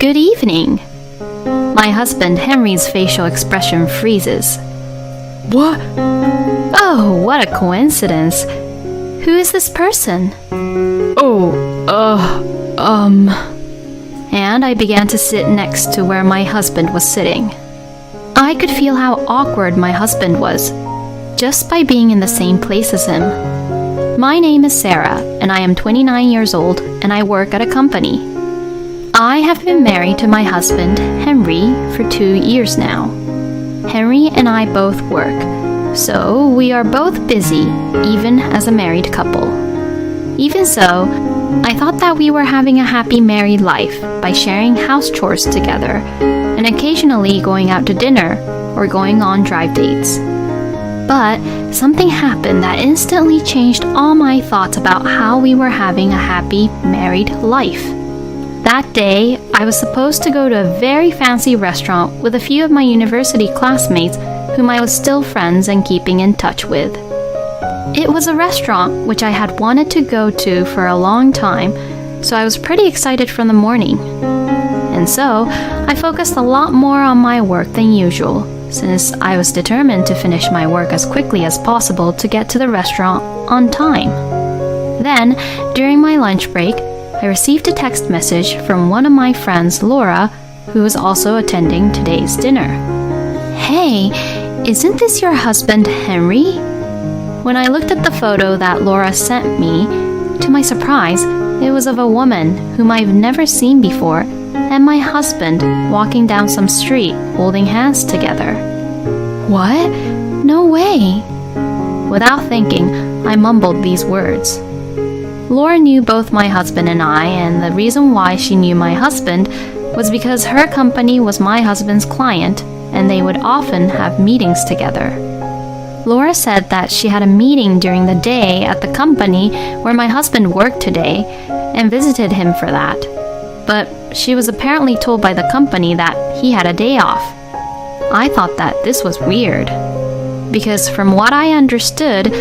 Good evening. My husband Henry's facial expression freezes. What? Oh, what a coincidence. Who is this person? And I began to sit next to where my husband was sitting. I could feel how awkward my husband was, just by being in the same place as him. My name is Sarah, and I am 29 years old, and I work at a company. I have been married to my husband, Henry, for 2 years now. Henry and I both work, so we are both busy, even as a married couple. Even so, I thought that we were having a happy married life by sharing house chores together and occasionally going out to dinner or going on drive dates. But something happened that instantly changed all my thoughts about how we were having a happy married life. That day, I was supposed to go to a very fancy restaurant with a few of my university classmates whom I was still friends and keeping in touch with. It was a restaurant which I had wanted to go to for a long time, so I was pretty excited from the morning. And so, I focused a lot more on my work than usual, since I was determined to finish my work as quickly as possible to get to the restaurant on time. Then, during my lunch break, I received a text message from one of my friends, Laura, who was also attending today's dinner. Hey, isn't this your husband, Henry? When I looked at the photo that Laura sent me, to my surprise, it was of a woman whom I've never seen before and my husband walking down some street holding hands together. What? No way! Without thinking, I mumbled these words. Laura knew both my husband and I, and the reason why she knew my husband was because her company was my husband's client, and they would often have meetings together. Laura said that she had a meeting during the day at the company where my husband worked today and visited him for that. But she was apparently told by the company that he had a day off. I thought that this was weird, because from what I understood,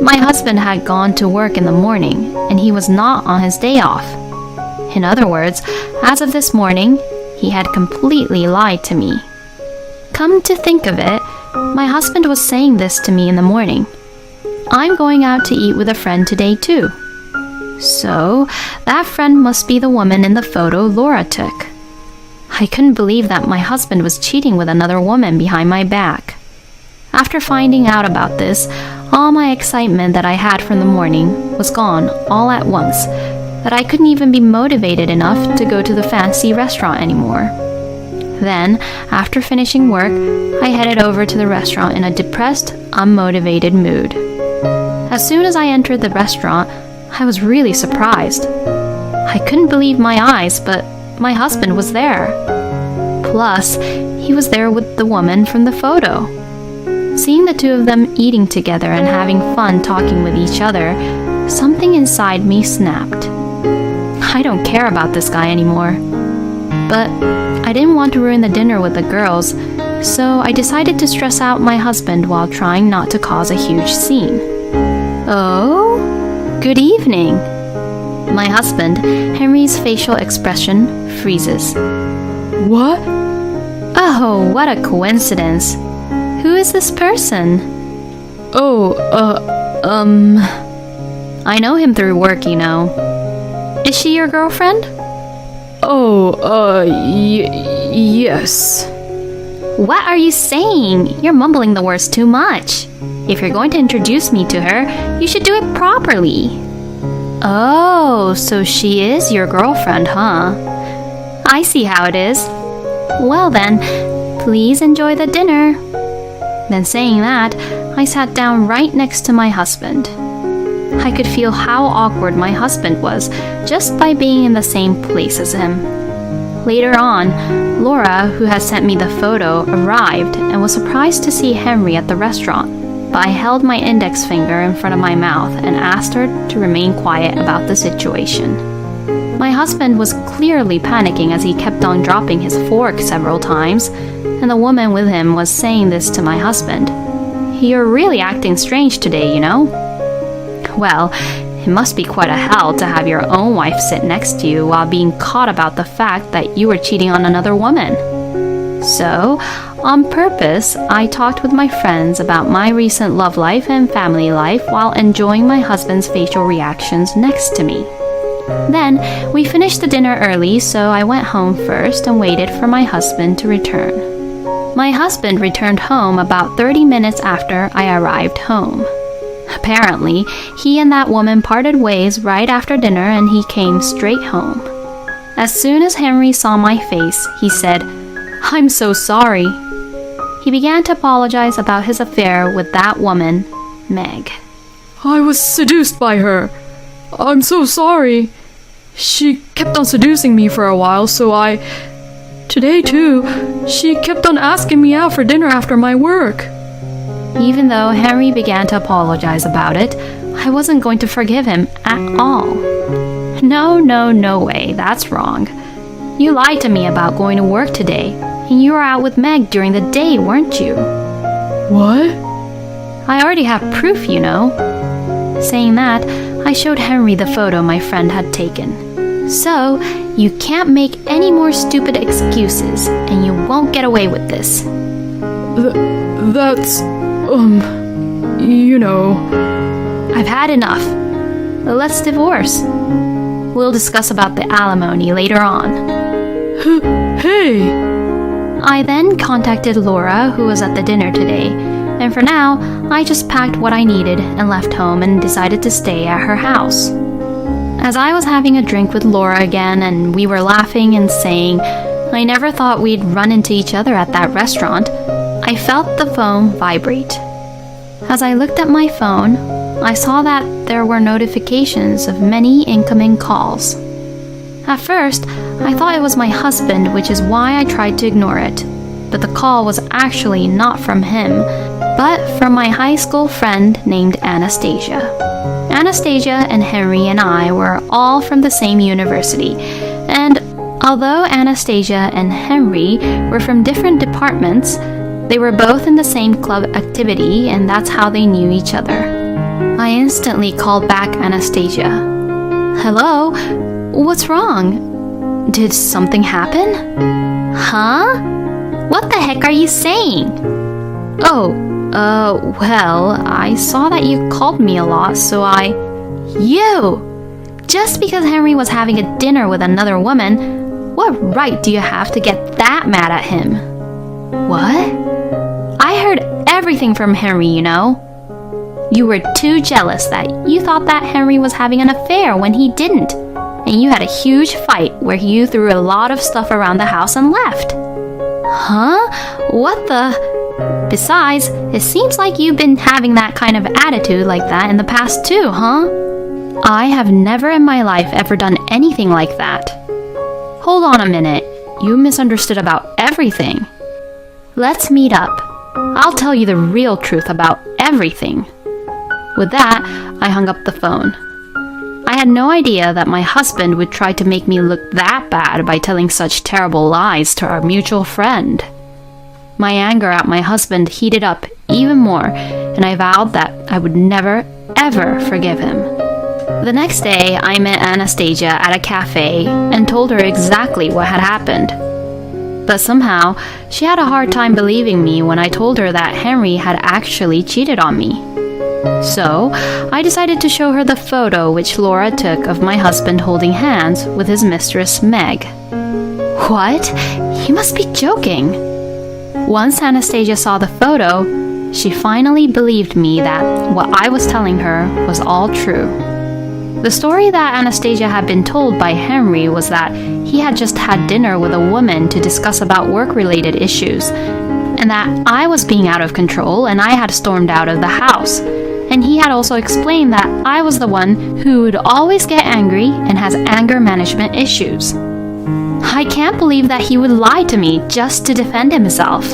my husband had gone to work in the morning and he was not on his day off. In other words, as of this morning, he had completely lied to me. Come to think of it, my husband was saying this to me in the morning. I'm going out to eat with a friend today too. So, that friend must be the woman in the photo Laura took. I couldn't believe that my husband was cheating with another woman behind my back. After finding out about this, all my excitement that I had from the morning was gone all at once, that I couldn't even be motivated enough to go to the fancy restaurant anymore. Then, after finishing work, I headed over to the restaurant in a depressed, unmotivated mood. As soon as I entered the restaurant, I was really surprised. I couldn't believe my eyes, but my husband was there. Plus, he was there with the woman from the photo. Seeing the two of them eating together and having fun talking with each other, something inside me snapped. I don't care about this guy anymore. But I didn't want to ruin the dinner with the girls, so I decided to stress out my husband while trying not to cause a huge scene. Oh, good evening. My husband, Henry's facial expression freezes. What? Oh, what a coincidence. Who is this person? I know him through work, you know. Is she your girlfriend? Yes. What are you saying? You're mumbling the words too much. If you're going to introduce me to her, you should do it properly. Oh, so she is your girlfriend, huh? I see how it is. Well then, please enjoy the dinner. Then saying that, I sat down right next to my husband. I could feel how awkward my husband was just by being in the same place as him. Later on, Laura, who had sent me the photo, arrived and was surprised to see Henry at the restaurant, but I held my index finger in front of my mouth and asked her to remain quiet about the situation. My husband was clearly panicking as he kept on dropping his fork several times, and the woman with him was saying this to my husband. You're really acting strange today, you know? Well, It must be quite a hell to have your own wife sit next to you while being caught about the fact that you were cheating on another woman. So, on purpose, I talked with my friends about my recent love life and family life while enjoying my husband's facial reactions next to me. Then, we finished the dinner early, so I went home first and waited for my husband to return. My husband returned home about 30 minutes after I arrived home. Apparently, he and that woman parted ways right after dinner and he came straight home. As soon as Henry saw my face, he said, "I'm so sorry." He began to apologize about his affair with that woman, Meg. I was seduced by her. I'm so sorry. She kept on seducing me for a while, so Today too, she kept on asking me out for dinner after my work. Even though Henry began to apologize about it, I wasn't going to forgive him at all. No way, that's wrong. You lied to me about going to work today, and you were out with Meg during the day, weren't you? What? I already have proof, you know. Saying that, I showed Henry the photo my friend had taken. So, you can't make any more stupid excuses, and you won't get away with this. That's, you know. I've had enough. Let's divorce. We'll discuss about the alimony later on. Hey! I then contacted Laura, who was at the dinner today, and for now, I just packed what I needed and left home and decided to stay at her house. As I was having a drink with Laura again and we were laughing and saying, I never thought we'd run into each other at that restaurant, I felt the phone vibrate. As I looked at my phone, I saw that there were notifications of many incoming calls. At first, I thought it was my husband, which is why I tried to ignore it. But the call was actually not from him, but from my high school friend named Anastasia. Anastasia and Henry and I were all from the same university, and although Anastasia and Henry were from different departments, they were both in the same club activity, and that's how they knew each other. I instantly called back Anastasia. "Hello? What's wrong? Did something happen?" "Huh? What the heck are you saying?" Well, I saw that you called me a lot, so You! Just because Henry was having a dinner with another woman, what right do you have to get that mad at him?" "What?" "I heard everything from Henry, you know. You were too jealous that you thought that Henry was having an affair when he didn't, and you had a huge fight where you threw a lot of stuff around the house and left." "Huh? What the..." "Besides, it seems like you've been having that kind of attitude like that in the past too, huh?" "I have never in my life ever done anything like that." "Hold on a minute. You misunderstood about everything. Let's meet up. I'll tell you the real truth about everything." With that, I hung up the phone. I had no idea that my husband would try to make me look that bad by telling such terrible lies to our mutual friend. My anger at my husband heated up even more, and I vowed that I would never, ever forgive him. The next day, I met Anastasia at a cafe and told her exactly what had happened. But somehow, she had a hard time believing me when I told her that Henry had actually cheated on me. So, I decided to show her the photo which Laura took of my husband holding hands with his mistress Meg. "What? You must be joking." Once Anastasia saw the photo, she finally believed me that what I was telling her was all true. The story that Anastasia had been told by Henry was that he had just had dinner with a woman to discuss about work-related issues, and that I was being out of control and I had stormed out of the house. And he had also explained that I was the one who would always get angry and has anger management issues. I can't believe that he would lie to me just to defend himself.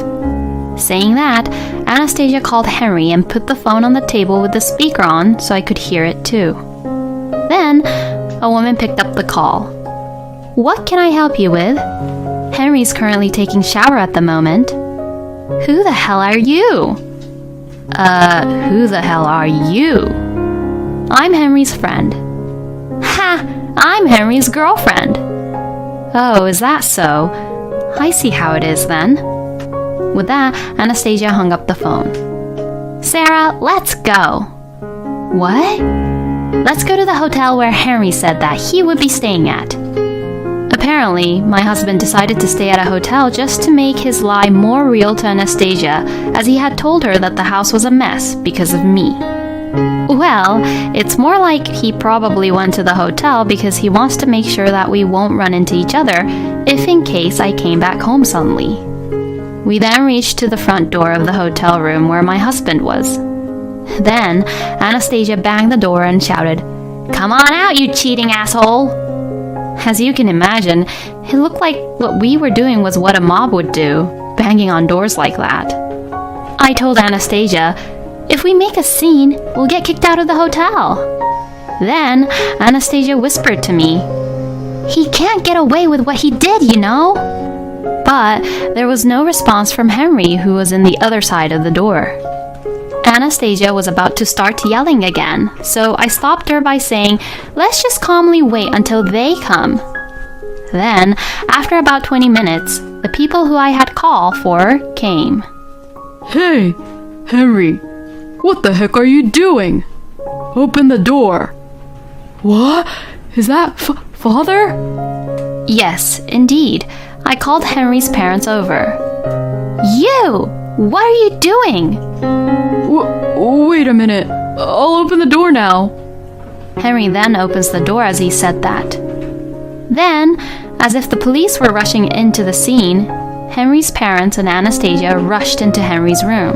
Saying that, Anastasia called Henry and put the phone on the table with the speaker on so I could hear it too. Then, a woman picked up the call. "What can I help you with?" "Henry's currently taking shower at the moment." "Who the hell are you?" Who the hell are you?" "I'm Henry's friend." I'm Henry's girlfriend. Oh, is that so? I see how it is then. With that, Anastasia hung up the phone. Sarah, let's go. What? Let's go to the hotel where Henry said that he would be staying at. Apparently, my husband decided to stay at a hotel just to make his lie more real to Anastasia, as he had told her that the house was a mess because of me. Well, it's more like he probably went to the hotel because he wants to make sure that we won't run into each other if in case I came back home suddenly. We then reached to the front door of the hotel room where my husband was. Then, Anastasia banged the door and shouted, "Come on out, you cheating asshole!" As you can imagine, it looked like what we were doing was what a mob would do, banging on doors like that. I told Anastasia, "If we make a scene, we'll get kicked out of the hotel." Then, Anastasia whispered to me, "He can't get away with what he did, you know." But there was no response from Henry, who was in the other side of the door. Anastasia was about to start yelling again, so I stopped her by saying, "Let's just calmly wait until they come." Then, after about 20 minutes, the people who I had called for came. Hey, Henry, what the heck are you doing? Open the door. What? Is that father? Yes, indeed. I called Henry's parents over. You! What are you doing? Wait a minute. I'll open the door now. Henry then opens the door as he said that. Then, as if the police were rushing into the scene, Henry's parents and Anastasia rushed into Henry's room.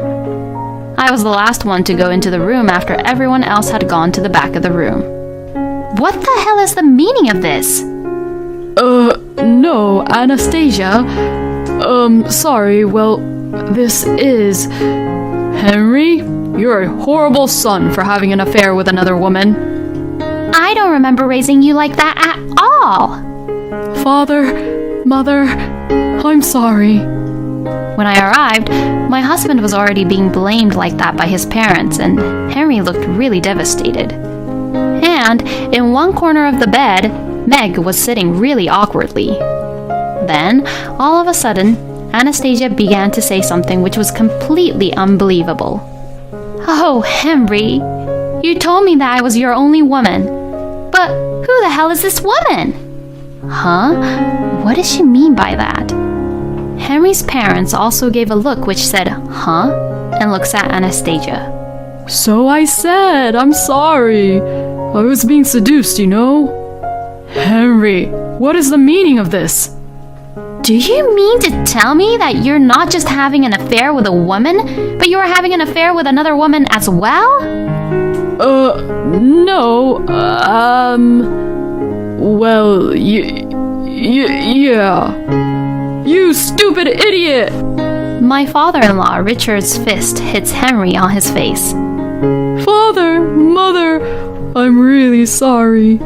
I was the last one to go into the room after everyone else had gone to the back of the room. What the hell is the meaning of this? No, Anastasia. Sorry, well, this is... Henry, you're a horrible son for having an affair with another woman. I don't remember raising you like that at all. Father, Mother, I'm sorry. When I arrived, my husband was already being blamed like that by his parents, and Henry looked really devastated. And in one corner of the bed, Meg was sitting really awkwardly. Then, all of a sudden, Anastasia began to say something which was completely unbelievable. "Oh, Henry, you told me that I was your only woman. But who the hell is this woman?" Huh? What does she mean by that? Henry's parents also gave a look which said, "Huh?" and looks at Anastasia. So I said, I'm sorry. I was being seduced, you know. Henry, what is the meaning of this? Do you mean to tell me that you're not just having an affair with a woman, but you're having an affair with another woman as well? No, well, yeah. You stupid idiot! My father-in-law, Richard's fist hits Henry on his face. Father, Mother, I'm really sorry.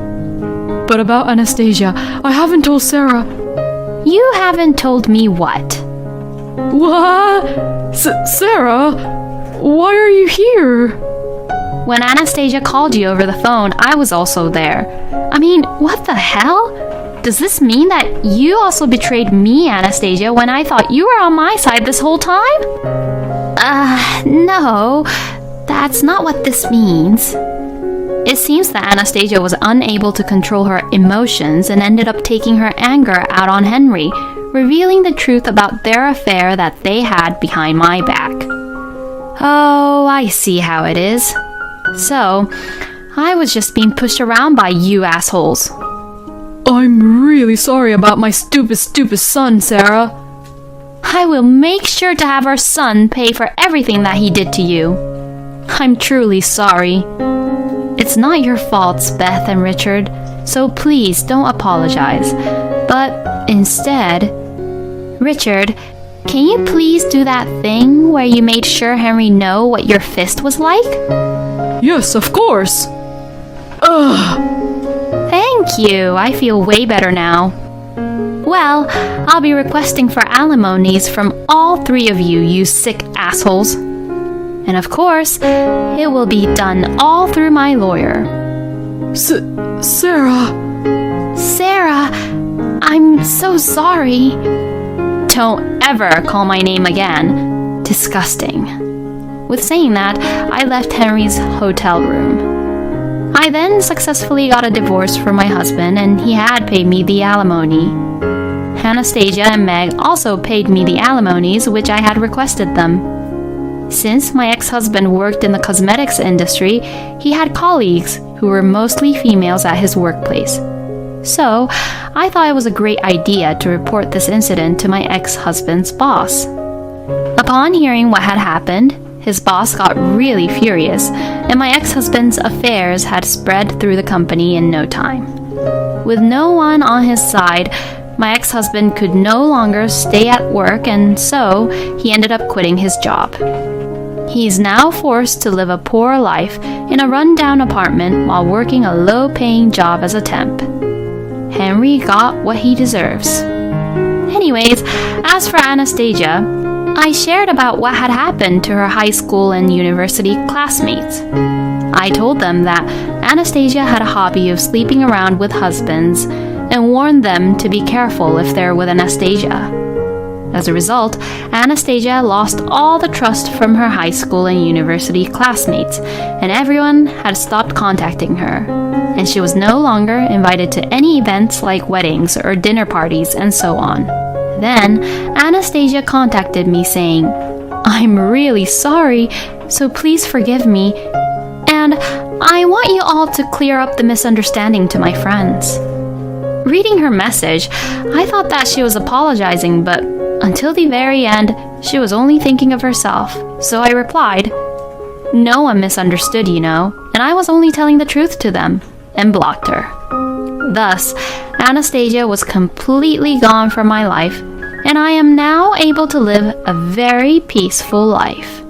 But about Anastasia, I haven't told Sarah. You haven't told me what? What? Sarah, why are you here? When Anastasia called you over the phone, I was also there. I mean, what the hell? Does this mean that you also betrayed me, Anastasia, when I thought you were on my side this whole time? No, that's not what this means. It seems that Anastasia was unable to control her emotions and ended up taking her anger out on Henry, revealing the truth about their affair that they had behind my back. Oh, I see how it is. So, I was just being pushed around by you assholes. I'm really sorry about my stupid son, Sarah. I will make sure to have our son pay for everything that he did to you. I'm truly sorry. It's not your faults, Beth and Richard, so please don't apologize. But instead, Richard, can you please do that thing where you made sure Henry know what your fist was like? Yes, of course. Thank you. I feel way better now. Well, I'll be requesting for alimonies from all three of you, you sick assholes. And of course, it will be done all through my lawyer. Sarah, Sarah, I'm so sorry. Don't ever call my name again. Disgusting. With saying that, I left Henry's hotel room. I then successfully got a divorce from my husband, and he had paid me the alimony. Anastasia and Meg also paid me the alimonies, which I had requested them. Since my ex-husband worked in the cosmetics industry, he had colleagues who were mostly females at his workplace. So, I thought it was a great idea to report this incident to my ex-husband's boss. Upon hearing what had happened, his boss got really furious, and my ex-husband's affairs had spread through the company in no time. With no one on his side, my ex-husband could no longer stay at work, and so he ended up quitting his job. He is now forced to live a poor life in a rundown apartment while working a low-paying job as a temp. Henry got what he deserves. Anyways, as for Anastasia, I shared about what had happened to her high school and university classmates. I told them that Anastasia had a hobby of sleeping around with husbands and warned them to be careful if they're with Anastasia. As a result, Anastasia lost all the trust from her high school and university classmates, and everyone had stopped contacting her, and she was no longer invited to any events like weddings or dinner parties and so on. Then, Anastasia contacted me saying, "I'm really sorry, so please forgive me, and I want you all to clear up the misunderstanding to my friends." Reading her message, I thought that she was apologizing, but until the very end, she was only thinking of herself. So I replied, "No one misunderstood, you know, and I was only telling the truth to them," and blocked her. Thus, Anastasia was completely gone from my life, and I am now able to live a very peaceful life.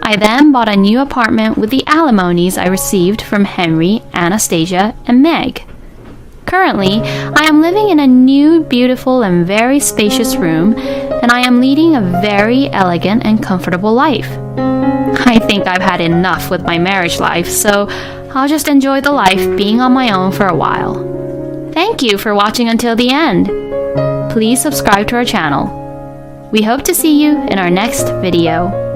I then bought a new apartment with the alimonies I received from Henry, Anastasia, and Meg. Currently, I am living in a new, beautiful, and very spacious room, and I am leading a very elegant and comfortable life. I think I've had enough with my marriage life, so I'll just enjoy the life being on my own for a while. Thank you for watching until the end. Please subscribe to our channel. We hope to see you in our next video.